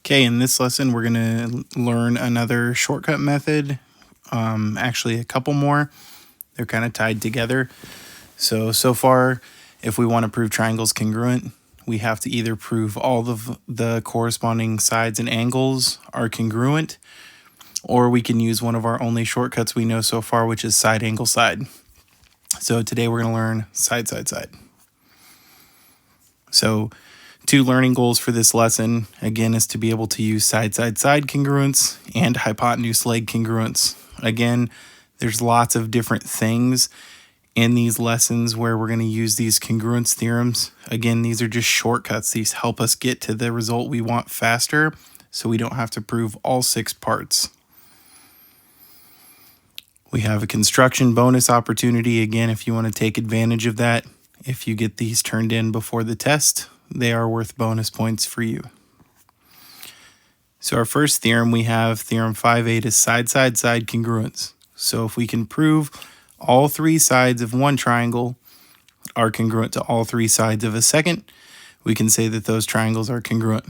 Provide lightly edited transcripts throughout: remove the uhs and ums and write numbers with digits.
Okay, in this lesson, we're going to learn another shortcut method, actually a couple more. They're kind of tied together. So far, if we want to prove triangles congruent, we have to either prove all of the corresponding sides and angles are congruent, or we can use one of our only shortcuts we know so far, which is side, angle, side. So today we're going to learn side, side, side. So two learning goals for this lesson, again, is to be able to use side, side, side congruence and hypotenuse leg congruence. Again, there's lots of different things in these lessons where we're going to use these congruence theorems. Again, these are just shortcuts. These help us get to the result we want faster, so we don't have to prove all 6 parts. We have a construction bonus opportunity. Again, if you want to take advantage of that, if you get these turned in before the test, they are worth bonus points for you. So our first theorem, we have theorem 5.8 is side, side, side congruence. So if we can prove all 3 sides of one triangle are congruent to all 3 sides of a second, we can say that those triangles are congruent.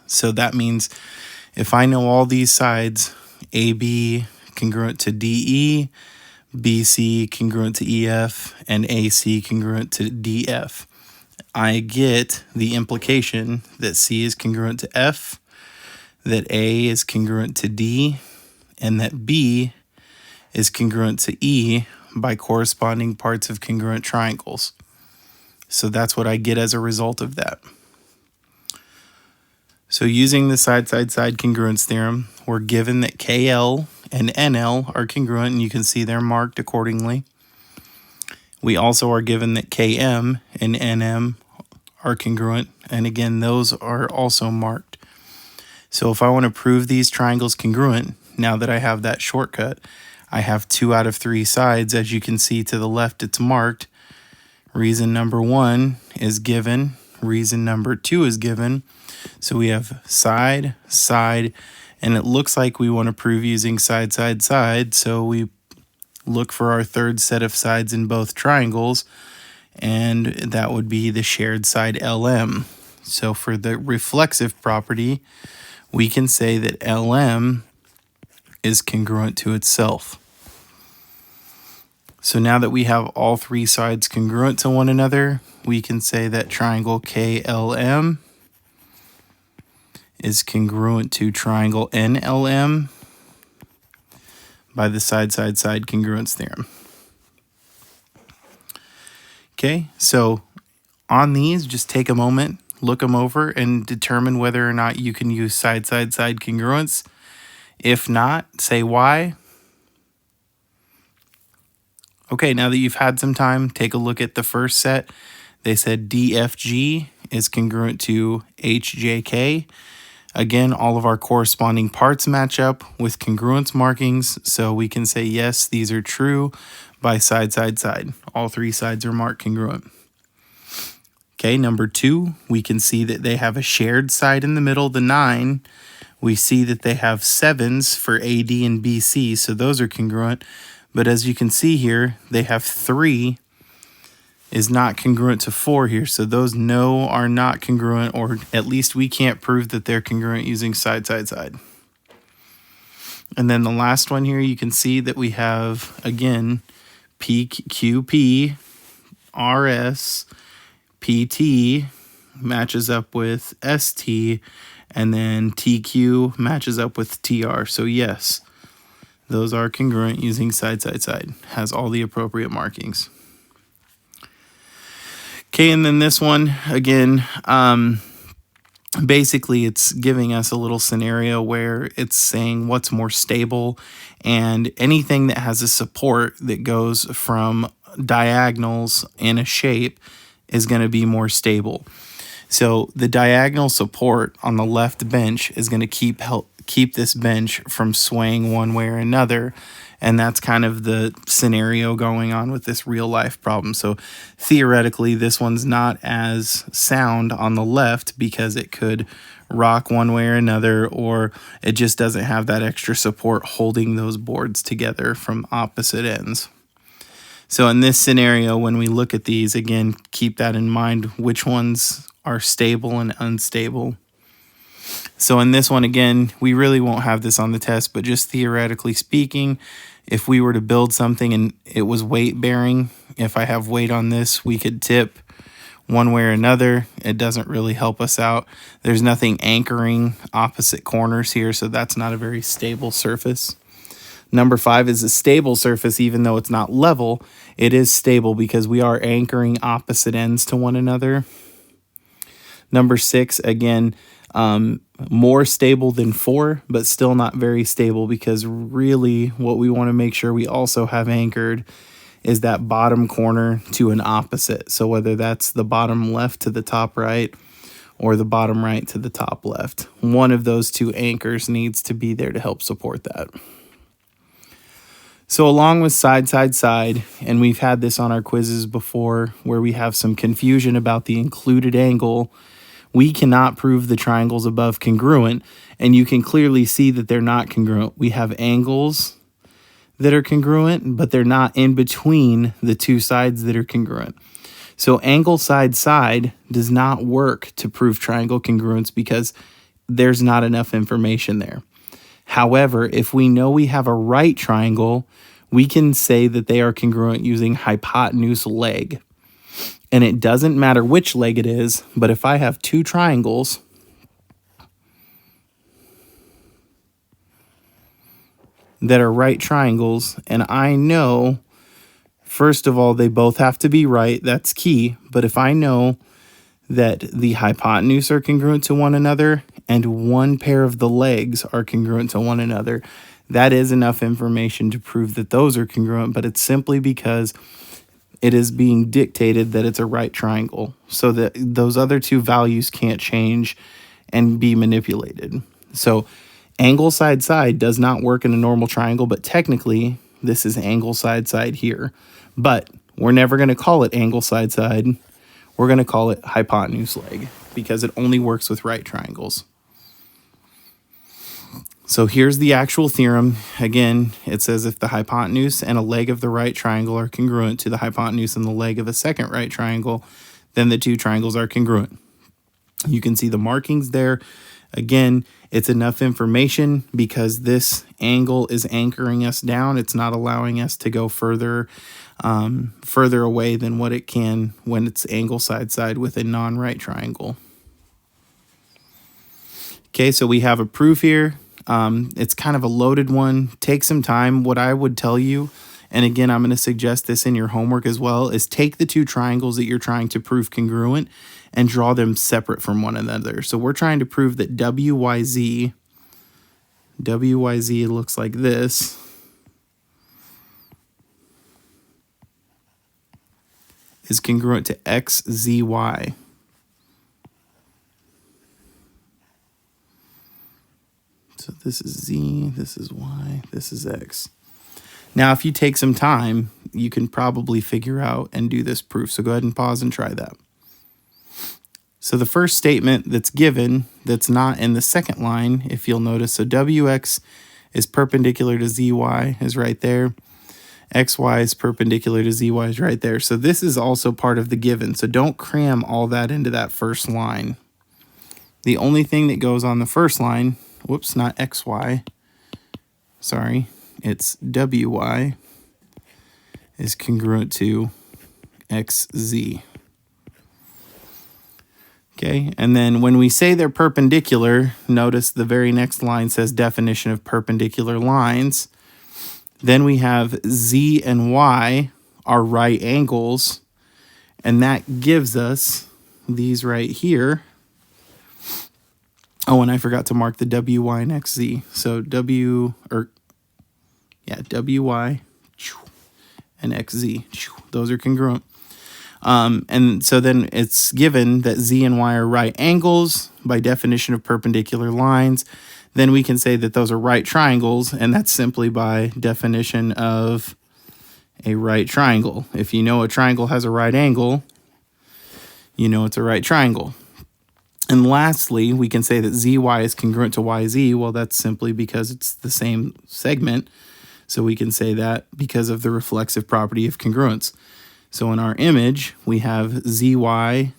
So that means if I know all these sides, AB congruent to DE, BC congruent to EF, and AC congruent to DF, I get the implication that C is congruent to F, that A is congruent to D, and that B is congruent to E by corresponding parts of congruent triangles. So that's what I get as a result of that. So using the side, side, side congruence theorem, we're given that KL and NL are congruent, and you can see they're marked accordingly. We also are given that KM and NM are congruent, and again, those are also marked. So if I want to prove these triangles congruent, now that I have that shortcut, I have 2 out of 3 sides. As you can see to the left, it's marked. Reason number 1 is given. Reason number 2 is given. So we have side, side, and it looks like we want to prove using side, side, side. So we look for our third set of sides in both triangles, and that would be the shared side LM. So for the reflexive property, we can say that LM is congruent to itself. So now that we have all 3 sides congruent to one another, we can say that triangle KLM is congruent to triangle NLM by the side, side, side congruence theorem. Okay, so on these, just take a moment, look them over, and determine whether or not you can use side, side, side congruence. If not, say why. Okay, now that you've had some time, take a look at the first set. They said DFG is congruent to HJK. Again, all of our corresponding parts match up with congruence markings, so we can say yes, these are true by side, side, side. All 3 sides are marked congruent. Okay, number 2, we can see that they have a shared side in the middle, the 9. We see that they have 7s for AD and BC, so those are congruent. But as you can see here, they have 3 is not congruent to 4 here. So those no are not congruent, or at least we can't prove that they're congruent using side, side, side. And then the last one here, you can see that we have, again, PQP, RS, PT matches up with ST, and then TQ matches up with TR. So yes, those are congruent using side, side, side. Has all the appropriate markings. Okay, and then this one, again, basically it's giving us a little scenario where it's saying what's more stable, and anything that has a support that goes from diagonals in a shape is going to be more stable. So the diagonal support on the left bench is going to keep this bench from swaying one way or another, and that's kind of the scenario going on with this real life problem. So theoretically, this one's not as sound on the left because it could rock one way or another, or it just doesn't have that extra support holding those boards together from opposite ends. So in this scenario, when we look at these, again, keep that in mind, which ones are stable and unstable. So in this one, again, we really won't have this on the test, but just theoretically speaking, if we were to build something and it was weight bearing, if I have weight on this, we could tip one way or another. It doesn't really help us out. There's nothing anchoring opposite corners here, so that's not a very stable surface. Number 5 is a stable surface. Even though it's not level, it is stable because we are anchoring opposite ends to one another. Number 6, again, more stable than 4, but still not very stable, because really what we want to make sure we also have anchored is that bottom corner to an opposite. So whether that's the bottom left to the top right or the bottom right to the top left, one of those two anchors needs to be there to help support that. So along with side, side, side, and we've had this on our quizzes before where we have some confusion about the included angle, we cannot prove the triangles above congruent, and you can clearly see that they're not congruent. We have angles that are congruent, but they're not in between the two sides that are congruent. So angle side, side does not work to prove triangle congruence because there's not enough information there. However, if we know we have a right triangle, we can say that they are congruent using hypotenuse leg. And it doesn't matter which leg it is, but if I have two triangles, that are right triangles, and I know, first of all, they both have to be right, that's key, but if I know that the hypotenuse are congruent to one another and one pair of the legs are congruent to one another, that is enough information to prove that those are congruent, but it's simply because it is being dictated that it's a right triangle, so that those other two values can't change and be manipulated. So angle side, side does not work in a normal triangle, but technically this is angle side, side here. But we're never going to call it angle side, side. We're going to call it hypotenuse leg because it only works with right triangles. So here's the actual theorem. Again, it says if the hypotenuse and a leg of the right triangle are congruent to the hypotenuse and the leg of a second right triangle, then the two triangles are congruent. You can see the markings there. Again, it's enough information because this angle is anchoring us down. It's not allowing us to go further away than what it can when it's angle side, side with a non-right triangle. Okay, so we have a proof here. It's kind of a loaded one. Take some time. What I would tell you, and again, I'm going to suggest this in your homework as well, is take the two triangles that you're trying to prove congruent and draw them separate from one another. So we're trying to prove that WYZ looks like this. Is congruent to XZY. So this is Z, this is Y, this is X. Now, if you take some time, you can probably figure out and do this proof. So go ahead and pause and try that. So the first statement that's given, that's not in the second line, if you'll notice, so WX is perpendicular to ZY is right there. XY is perpendicular to ZY is right there. So this is also part of the given. So don't cram all that into that first line. The only thing that goes on the first line, whoops, not XY, sorry, it's WY, is congruent to XZ. Okay, and then when we say they're perpendicular, notice the very next line says definition of perpendicular lines. Then we have Z and Y are right angles, and that gives us these right here. Oh, and I forgot to mark the WY and XZ. So WY and XZ, those are congruent. And so then it's given that Z and Y are right angles by definition of perpendicular lines. Then we can say that those are right triangles, and that's simply by definition of a right triangle. If you know a triangle has a right angle, you know it's a right triangle. And lastly, we can say that ZY is congruent to YZ. Well, that's simply because it's the same segment. So we can say that because of the reflexive property of congruence. So in our image, we have ZY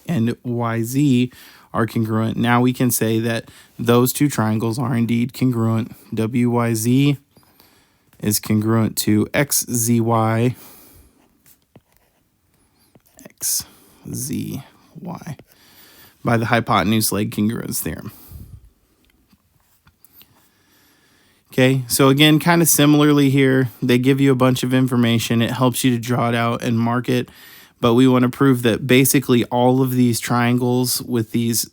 and YZ are congruent. Now we can say that those two triangles are indeed congruent. WYZ is congruent to XZY, XZY, by the hypotenuse leg congruence theorem. Okay, so again, kind of similarly here, they give you a bunch of information. It helps you to draw it out and mark it. But we want to prove that basically all of these triangles with these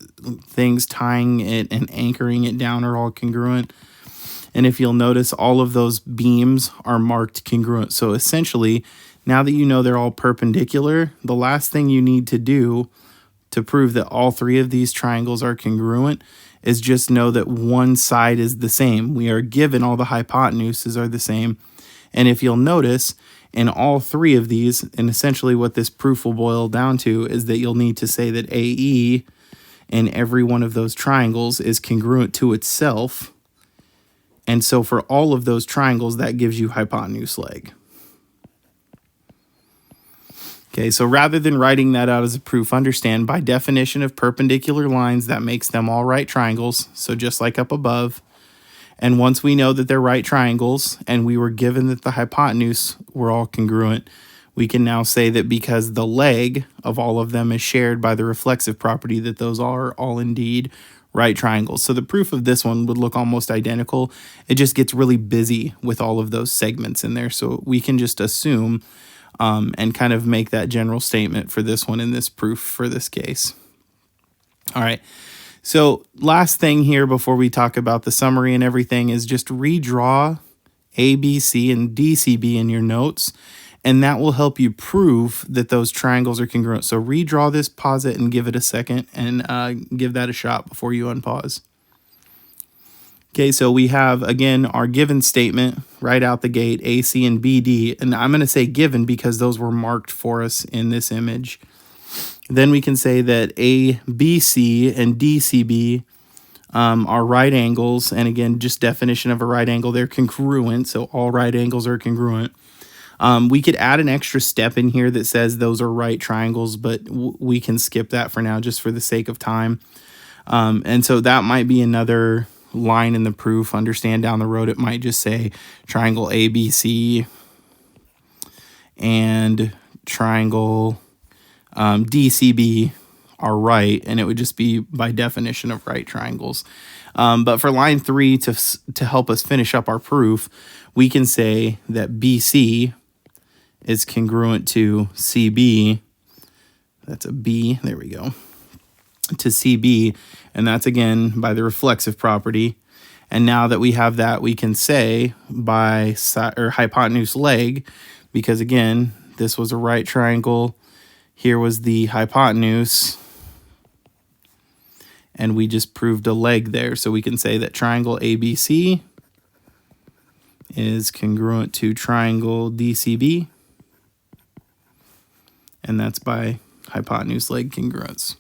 things tying it and anchoring it down are all congruent. And if you'll notice, all of those beams are marked congruent. So essentially, now that you know they're all perpendicular, the last thing you need to do to prove that all three of these triangles are congruent is just know that one side is the same. We are given all the hypotenuses are the same. And if you'll notice, in all three of these, and essentially what this proof will boil down to is that you'll need to say that AE in every one of those triangles is congruent to itself. And so for all of those triangles, that gives you hypotenuse leg. Okay, so rather than writing that out as a proof, understand by definition of perpendicular lines, that makes them all right triangles. So just like up above. And once we know that they're right triangles and we were given that the hypotenuse were all congruent, we can now say that because the leg of all of them is shared by the reflexive property, that those are all indeed right triangles. So the proof of this one would look almost identical. It just gets really busy with all of those segments in there. So we can just assume and kind of make that general statement for this one in this proof for this case. All right. So last thing here before we talk about the summary and everything is just redraw ABC and DCB in your notes, and that will help you prove that those triangles are congruent. So redraw this, pause it, and give it a second, and give that a shot before you unpause. Okay, so we have, again, our given statement right out the gate, AC and BD, and I'm going to say given because those were marked for us in this image. Then we can say that ABC and DCB are right angles, and again, just definition of a right angle, they're congruent, so all right angles are congruent. We could add an extra step in here that says those are right triangles, but we can skip that for now just for the sake of time. And so that might be another line in the proof. Understand down the road it might just say triangle ABC and triangle DCB are right, and it would just be by definition of right triangles. But for line 3, to help us finish up our proof, we can say that BC is congruent to CB. That's a B, there we go, to CB, and that's again by the reflexive property. And now that we have that, we can say by hypotenuse leg, because again, this was a right triangle, here was the hypotenuse, and we just proved a leg there. So we can say that triangle ABC is congruent to triangle DCB, and that's by hypotenuse leg congruence.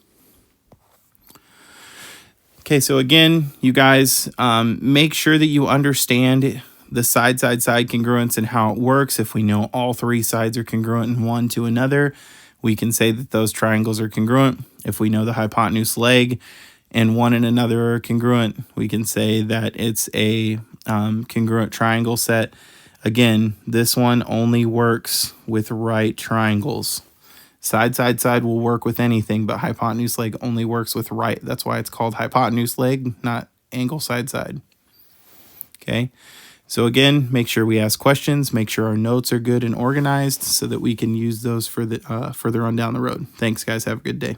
Okay, so again, you guys, make sure that you understand the side-side-side congruence and how it works. If we know all three sides are congruent in one to another, we can say that those triangles are congruent. If we know the hypotenuse leg and one and another are congruent, we can say that it's a congruent triangle set. Again, this one only works with right triangles. Side will work with anything, but hypotenuse leg only works with right. That's why it's called hypotenuse leg, not angle side. Okay, so again, make sure we ask questions, make sure our notes are good and organized so that we can use those for the further on down the road. Thanks, guys. Have a good day.